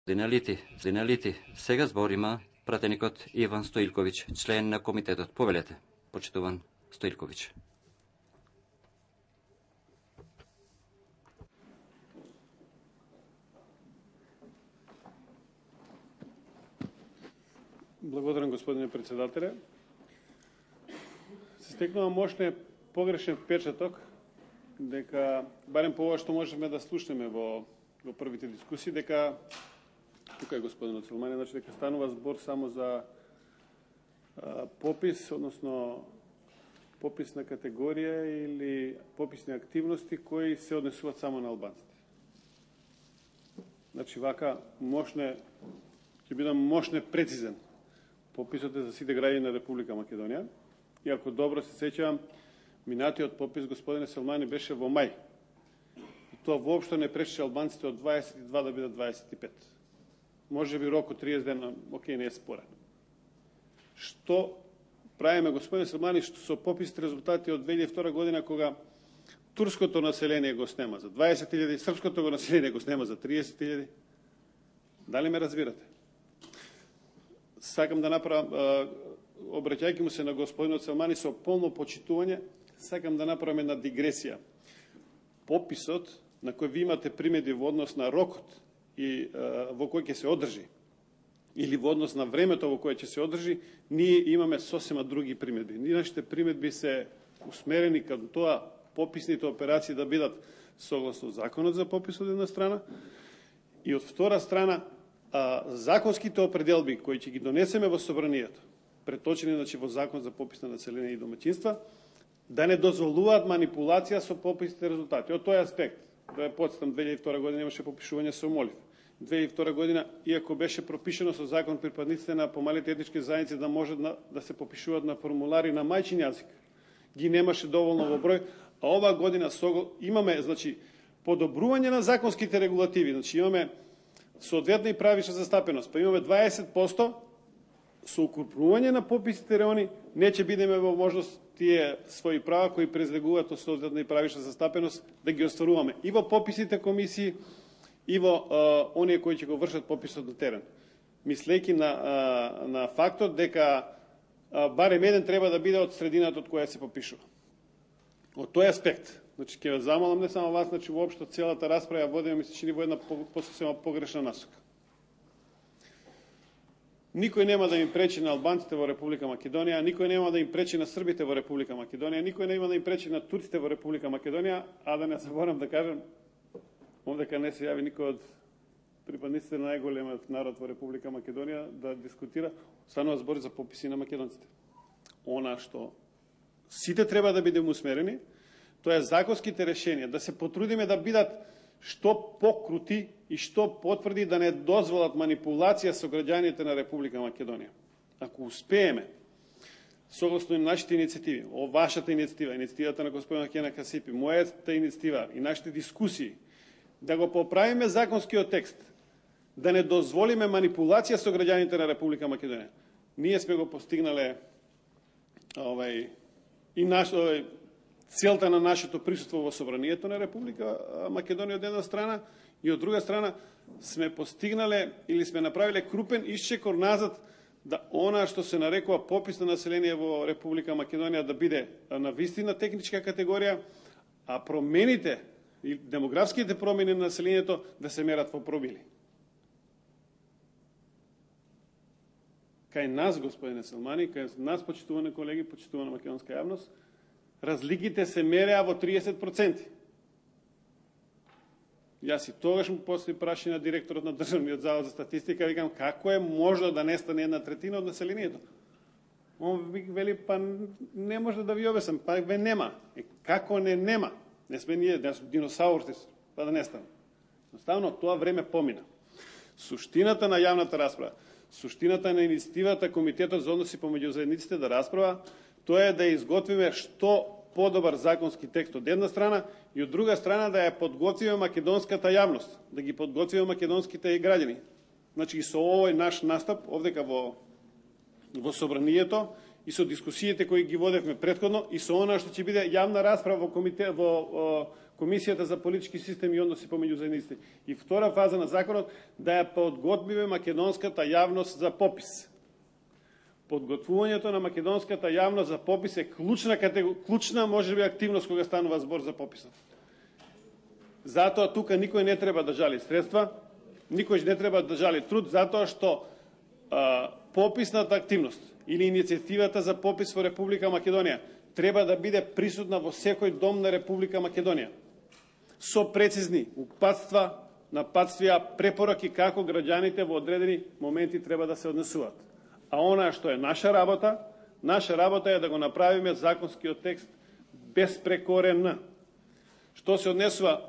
Зиналити, сега зборима пратеникот Иван Стоилковиќ, член на комитетот. Повелете, почитуван Стоилковиќ. Благодарам, господине председателе. Се стекнува мощен погрешен впечаток дека, барем по ова што можеме да слушнеме во првите дискусии, дека, тука е господинот Селмани, значи дека станува збор само за попис, односно попис на категорија или пописни активности кои се однесуваат само на албанците. Значи вака мощне, ќе бидам мощне прецизен. Пописот е за сите граѓани на Република Македонија. И ако добро се сеќавам, минатиот попис, господине Селмани, беше во мај. И тоа воопшто не пречеше албанците од 22 да бидат 25. Може би рок од 30 дена, окей, не е спорен. Што правиме, господине Селмани, што со пописните резултати од 2002 година, кога турското население го снема за 20.000, српското го население го снема за 30.000? Дали ме разбирате? Сакам да направам, обраќајќи му се на господинот Селмани со полно почитување, сакам да направам една дигресија. Пописот на кој ви имате примедби во однос на рокот и во кој ќе се одржи, или во однос на времето во кое ќе се одржи, ние имаме сосема други примедби. Нашите примедби се усмерени кон тоа пописните операции да бидат согласно законот за попис од една страна и од втора страна законските определби кои ќе ги донесеме во собранието, преточени значи во закон за попис на население и домаќинства, да не дозволуваат манипулација со пописните резултати. Од тој аспект, да ја потсетам, 2002 година имаше попишување со молив. 2002 година, иако беше пропишено со закон припадниците на помалите етнички заедници да може да се попишуваат на формулари на мајчин јазик, ги немаше доволно во број, а оваа година имаме значи подобрување на законските регулативи, значи имаме соодветна и правична застапеност, па имаме 20% со укрупнување на пописите райони, не ќе бидеме во можност тие своји права кои презлегуваат од соодветна и правична застапеност да ги остваруваме и во пописните комисии и во оние кои ќе го вршат пописот на терен. Мислејќи на фактот дека барем еден треба да биде од средината од која се попишува. Од тој аспект, значи ќе ве замолам не само вас, значи воопшто целата расправа ја водиме, ми се чини во една пососема погрешна насока. Никој нема да им пречи на албанците во Република Македонија, никој нема да им пречи на србите во Република Македонија, никој нема да им пречи на турците во Република Македонија, а да не заборам да кажам, овдека не се јави никој од припадниците на најголемиот народ во Република Македонија да дискутира, станува збор за пописи на македонците. Она што сите треба да бидеме усмерени, тоа е законските решенија, да се потрудиме да бидат што покрути и што потврди да не дозволат манипулација со граѓаните на Република Македонија. Ако успееме, согласно нашите инициативи, вашата инициатива, инициативата на господина Кена Касипи, мојата инициатива и нашите дискусии, да го поправиме законскиот текст, да не дозволиме манипулација со граѓаните на Република Македонија, ние сме го постигнале и целта на нашето присуство во собранието на Република Македонија од една страна и од друга страна сме постигнале или сме направиле крупен исчекор назад да она што се нарекува попис на население во Република Македонија да биде на вистина техничка категорија, а промените и демографските промени на населението да се мерат во пробили. Кај нас, господине Селмани, кај нас, почитувани колеги, почитувана македонска јавност, разликите се мереа во 30%. Јас и тогаш му после праши на директорот на Државниот завод за статистика, викам, како е можно да нестане една третина од населението? Он вели, па не може да ви обяснам, па ве нема. Како не нема? Не сме ние, не сме диносаурите, па да нестане. Jednostavно, тоа време помина. Суштината на јавната расправа, суштината на инициативата Комитетот за односи помеѓу заедниците да расправа, тоа е да изготвиме што подобар законски текст од една страна и од друга страна да ја подготвиме македонската јавност, да ги подготвиме македонските граѓани. Значи, со овој наш настап, овдека во собранието, и со дискусиите кои ги водевме претходно, и со она што ќе биде јавна расправа во Комисијата за политички систем и односи помеѓу заедниците. И втора фаза на законот да ја подготвиме македонската јавност за попис. Подготвувањето на македонската јавност за попис е клучна можеби активност кога станува збор за пописот. Затоа тука никој не треба да жали средства, никој не треба да жали труд, затоа што пописната активност или иницијативата за попис во Република Македонија треба да биде присутна во секој дом на Република Македонија со прецизни упатства, напатствија, препораки како граѓаните во одредени моменти треба да се однесуваат. А она што е наша работа е да го направиме законскиот текст безпрекорен. Што се однесува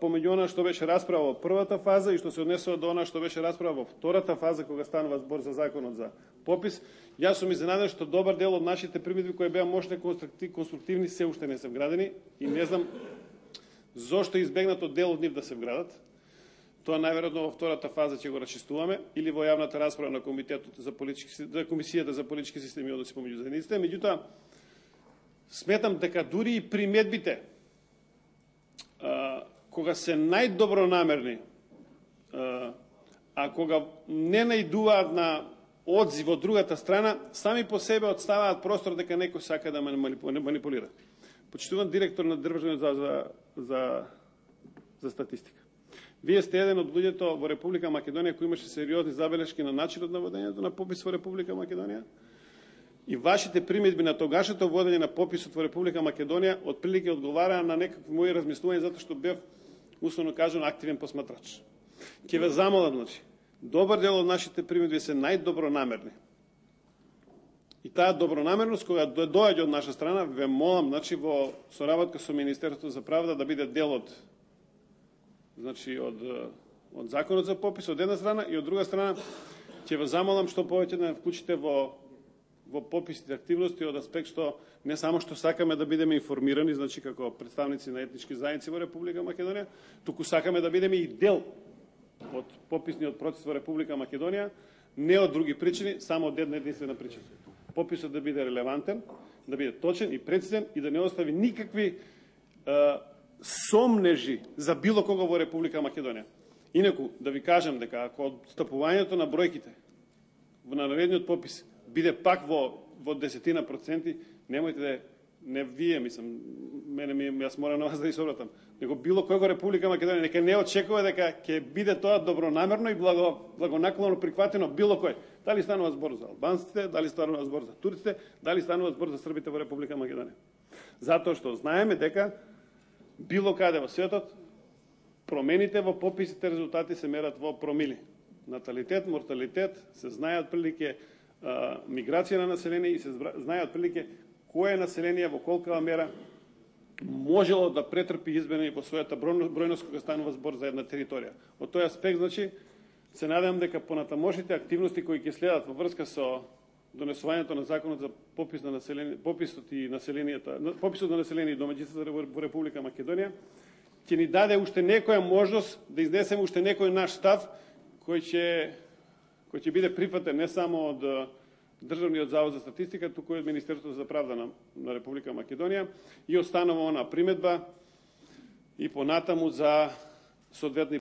помеѓу она што беше расправа во првата фаза и што се однесува до она што беше расправа во втората фаза кога станува збор за законот за попис, јас сум изненаден што добар дел од нашите примедби кои беа можни конструктивни се уште не се вградени и не знам зошто избегнато дел од нив да се вградат. Тоа најверојатно во втората фаза ќе го расчистуваме или во јавната расправа на Комисијата за политички системи и односи помеѓу заедниците. Меѓутоа, сметам дека дури и примедбите кога се најдобронамерни, а кога не најдуваат на одзив од другата страна, сами по себе отставаат простор дека некој сака да манипулира. Почитуван директор на Државниот завод за статистика. Вие сте еден од луѓето во Република Македонија кои имаше сериозни забелешки на начинот на водењето на попис во Република Македонија и вашите примедби на тогашното водење на пописот во Република Македонија отприлике одговараа на некакви мои размислувања затоа што бев условно кажано активен посматрач. Ќе ве замолам, значи, добар дел од нашите примедби се најдобронамерни. И таа добронамерност кога доаѓа од наша страна, ве молам, значи во соработка со Министерството за правда да биде дел од законот за попис од една страна и од друга страна ќе ве замолам што повеќе да вклучите во пописните активности од аспект што не само што сакаме да бидеме информирани, значи како представници на етнички заедници во Република Македонија, туку сакаме да бидеме и дел од пописниот процес во Република Македонија, не од други причини, само од една единствена причина. Пописот да биде релевантен, да биде точен и прецизен и да не остави никакви сомнежи за било кого во Република Македонија. Инаку, да ви кажам дека ако отстапувањето на бројките на наредниот попис биде пак во десетина проценти, немојте да не вие, мислам, јас морам на вас да изобратам, него било кој во Република Македонија нека не очекува дека ќе биде тоа добронамерно и благонаклонно прихватено било кој. Дали станува збор за албанците, дали станува збор за турците, дали станува збор за србите во Република Македонија. Затоа што знаеме дека било каде во светот промените во пописите резултати се мерат во промили. Наталитет, морталитет, се знае отприлике миграција на население и се знае отприлике кое население во колкава мера можело да претрпи измени во својата бројност кога станува збор за една територија. Од тој аспект, значи, се надевам дека понатамошните активности кои ќе следат во врска со донесувањето на законот за попис на население, пописот на население и домаќинствата во Република Македонија ќе ни даде уште некоја можност да изнесеме уште некој наш став кој ќе биде прифатен не само од Државниот завод за статистика, туку и од Министерството за правда на Република Македонија и останува она примедба и понатаму за соодветни